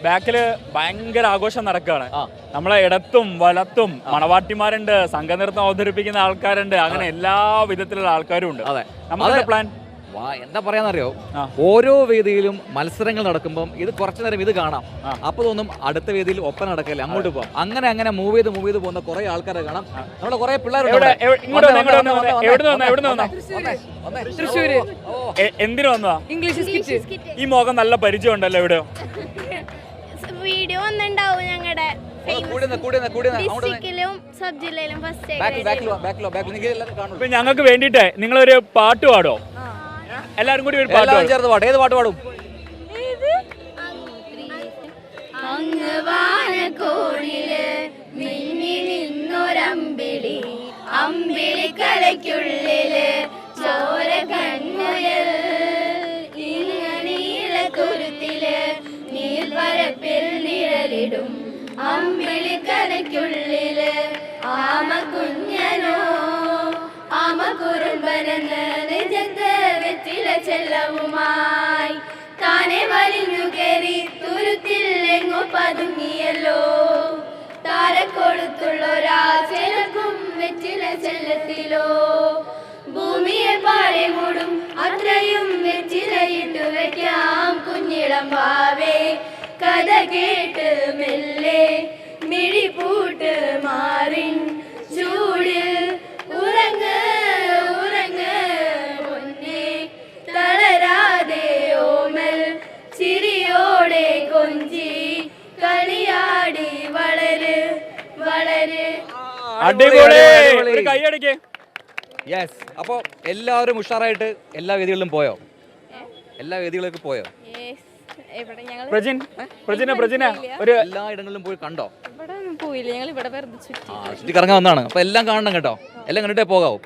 ബാക്കില് ഭയങ്കര ആഘോഷം നടക്കുകയാണ്. നമ്മളെ ഇടത്തും വലത്തും മണവാട്ടിമാരുണ്ട്, സംഘനൃത്തം അവതരിപ്പിക്കുന്ന ആൾക്കാരുണ്ട്, അങ്ങനെ എല്ലാ വിധത്തിലുള്ള ആൾക്കാരും ഉണ്ട്. നമ്മുടെ പ്ലാൻ എന്താ പറയാന്നറിയോ, ഓരോ വേദിയിലും മത്സരങ്ങൾ നടക്കുമ്പോൾ ഇത് കുറച്ചു നേരം ഇത് കാണാം, അപ്പൊ തോന്നും അടുത്ത വേദിയിൽ ഒപ്പം നടക്കല്ലേ, അങ്ങോട്ട് പോകാം. അങ്ങനെ മൂവ് ചെയ്ത് പോകുന്ന കുറെ ആൾക്കാരെ കാണാം. നമ്മളെ കുറെ പിള്ളേരുണ്ട്. എന്തിനു വന്നതാ? ഈ മുഖം നല്ല പരിചയം ഉണ്ടല്ലോ. ഇവിടെ വീഡിയോ വന്നിട്ടുണ്ടാവും ഞങ്ങളുടെ ഞങ്ങൾക്ക് വേണ്ടിട്ടേ നിങ്ങളൊരു പാട്ട് പാടോ? എല്ലാരും കൂടി ഒരു പാട്ട് ചേർത്ത് പാടും. ഏത് പാട്ട് പാടും? അങ്ങ് വാനക്കോണില് മിന്നി നിന്നൊരമ്പിളി, അമ്പിളിക്കലയ്ക്കുള്ളില് ചോര കൺമുയൽ, ഇങ്ങനീളത്തുരുത്തില് നീർപ്പരപ്പിൽ നിഴലിടും അമ്പിളിക്കലയ്ക്കുള്ളില് ആമ കുഞ്ഞനോ ആമ കുറുമ്പനെന്ന് നെഞ്ചത്ത് വെച്ചില ചെല്ലവുമായി താനെ വലിഞ്ഞു കയറി തുരുത്തിൽ എങ്ങോ പതുങ്ങിയല്ലോ. താരക്കൊടുത്തുള്ളൊരാ ചിലക്കും വെച്ചില ചെല്ലത്തിലോ, ഭൂമിയെ പാടെ മൂടും അത്രയും വെച്ചിലയിട്ടു വെക്കാം കുഞ്ഞിളം വാവേ. കഥ കേട്ട് മെല്ലെ മിഴിപൂട്ട് മാറിൻ ചൂടിൽ ഉറങ്ങ് ഉറങ്ങ് പൊന്നേ, തളരാതെ ഓമൽ ചിരിയോടെ കൊഞ്ചി കളിയാടി വളര് വളര്. അടിപൊളി, കൈയടിക്കേ. യെസ്. അപ്പൊ എല്ലാവരും ഉഷാറായിട്ട് എല്ലാ വേദികളിലും പോയോ? എല്ലാ വേദികളിലേക്ക് പോയോ? എല്ലാ ഇടങ്ങളിലും പോയി കണ്ടോ? പോയില്ല, ഞങ്ങൾ ഇവിടെ ചുറ്റി കറങ്ങാൻ വന്നാണ്. അപ്പൊ എല്ലാം കാണണം കേട്ടോ, എല്ലാം കണ്ടിട്ടേ പോകാവൂ.